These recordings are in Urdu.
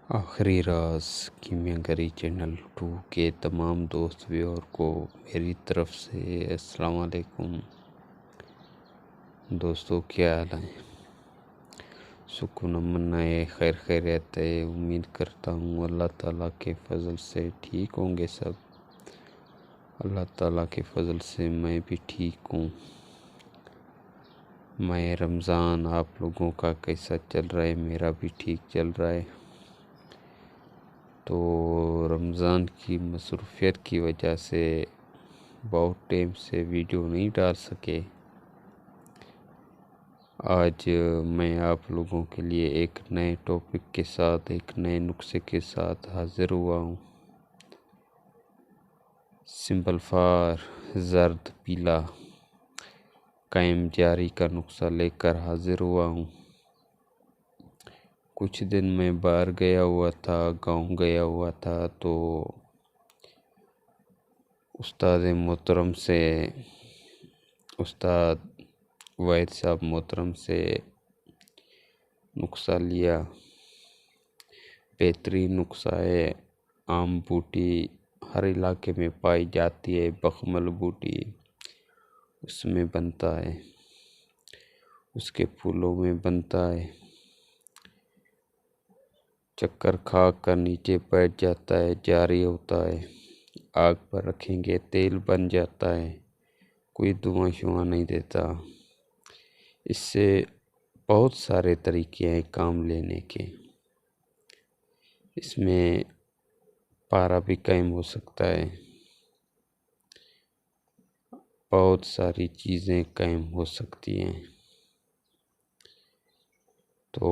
آخری راز کیمیا گری چینل 2 کے تمام دوست ویور کو میری طرف سے السلام علیکم۔ دوستو کیا حال ہے؟ سکون امن ہے، خیر خیریت ہے۔ امید کرتا ہوں اللہ تعالیٰ کے فضل سے ٹھیک ہوں گے سب۔ اللہ تعالیٰ کے فضل سے میں بھی ٹھیک ہوں۔ میں رمضان آپ لوگوں کا کیسا چل رہا ہے؟ میرا بھی ٹھیک چل رہا ہے۔ تو رمضان کی مصروفیت کی وجہ سے بہت ٹائم سے ویڈیو نہیں ڈال سکے۔ آج میں آپ لوگوں کے لیے ایک نئے ٹاپک کے ساتھ، ایک نئے نسخے کے ساتھ حاضر ہوا ہوں۔ سمپل فار زرد پیلا قائم جاری کا نسخہ لے کر حاضر ہوا ہوں۔ کچھ دن میں باہر گیا ہوا تھا، گاؤں گیا ہوا تھا، تو استاد محترم سے، استاد واحد صاحب محترم سے نسخہ لیا۔ بہترین نسخہ ہے، عام بوٹی ہر علاقے میں پائی جاتی ہے، بخمل بوٹی اس میں بنتا ہے، اس کے پھولوں میں بنتا ہے۔ چکر کھا کر نیچے بیٹھ جاتا ہے، جاری ہوتا ہے۔ آگ پر رکھیں گے تیل بن جاتا ہے، کوئی دھواں شواں نہیں دیتا۔ اس سے بہت سارے طریقے ہیں کام لینے کے۔ اس میں پارا بھی قائم ہو سکتا ہے، بہت ساری چیزیں قائم ہو سکتی ہیں۔ تو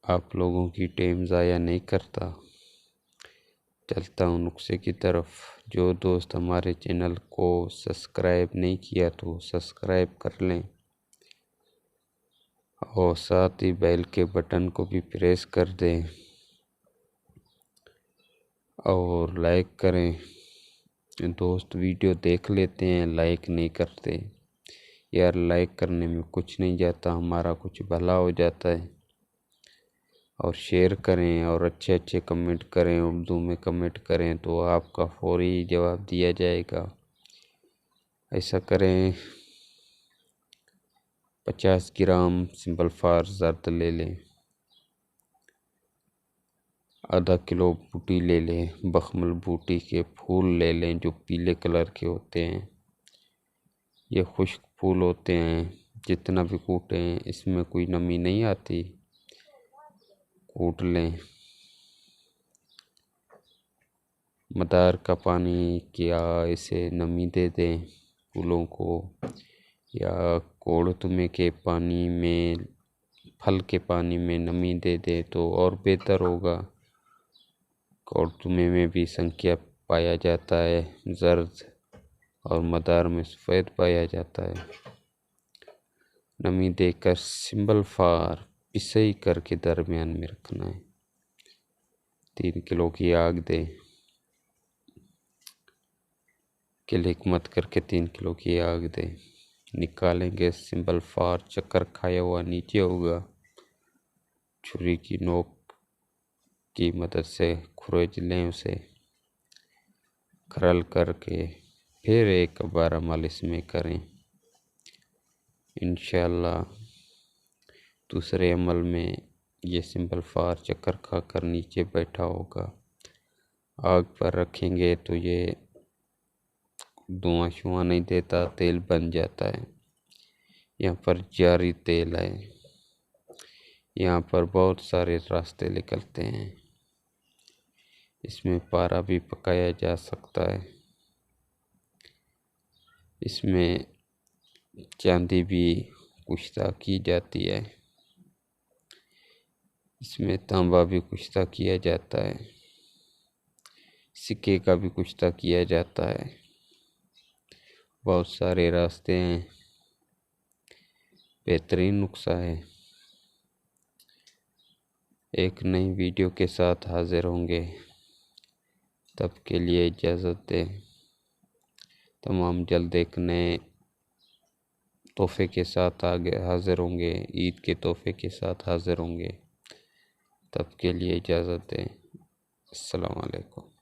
آپ لوگوں کی ٹائم ضائع نہیں کرتا، چلتا ہوں نسخے کی طرف۔ جو دوست ہمارے چینل کو سبسکرائب نہیں کیا تو سبسکرائب کر لیں، اور ساتھ ہی بیل کے بٹن کو بھی پریس کر دیں، اور لائک کریں۔ دوست ویڈیو دیکھ لیتے ہیں، لائک نہیں کرتے۔ یار لائک کرنے میں کچھ نہیں جاتا، ہمارا کچھ بھلا ہو جاتا ہے۔ اور شیئر کریں اور اچھے اچھے کمنٹ کریں، اردو میں کمنٹ کریں تو آپ کا فوری جواب دیا جائے گا۔ ایسا کریں، 50 گرام سمپل فار زرد لے لیں، آدھا کلو بوٹی لے لیں، بخمل بوٹی کے پھول لے لیں جو پیلے کلر کے ہوتے ہیں۔ یہ خشک پھول ہوتے ہیں، جتنا بھی کوٹیں اس میں کوئی نمی نہیں آتی، کوٹ لیں۔ مدار کا پانی کیا اسے نمی دے دیں پھولوں کو، یا کوڑتمے کے پانی میں، پھل کے پانی میں نمی دے دیں تو اور بہتر ہوگا۔ کوڑتمے میں بھی سنکھیا پایا جاتا ہے زرد، اور مدار میں سفید پایا جاتا ہے۔ نمی دے کر سمپل فار پسائی کر کے درمیان میں رکھنا ہے۔ 3 کلو کی آگ دیں، کلک مت کر کے 3 کلو کی آگ دیں۔ نکالیں گے سمپل فار، چکر کھایا ہوا نیچے ہوگا۔ چھری کی نوک کی مدد سے کھرچ لیں اسے، کھرل کر کے پھر ایک بار عمل اس میں کریں۔ انشاءاللہ دوسرے عمل میں یہ سمپل فار چکر کھا کر نیچے بیٹھا ہوگا۔ آگ پر رکھیں گے تو یہ دھواں شواں نہیں دیتا، تیل بن جاتا ہے۔ یہاں پر جاری تیل ہے، یہاں پر بہت سارے راستے نکلتے ہیں۔ اس میں پارا بھی پکایا جا سکتا ہے، اس میں چاندی بھی کشتہ کی جاتی ہے، اس میں تانبا بھی کشتہ کیا جاتا ہے، سکے کا بھی کشتہ کیا جاتا ہے۔ بہت سارے راستے ہیں، بہترین نسخہ ہے۔ ایک نئی ویڈیو کے ساتھ حاضر ہوں گے، تب کے لیے اجازت دیں۔ تمام جلد ایک نئے تحفے کے ساتھ حاضر ہوں گے، عید کے تحفے کے ساتھ حاضر ہوں گے۔ تب کے لیے اجازت دیں۔ السلام علیکم۔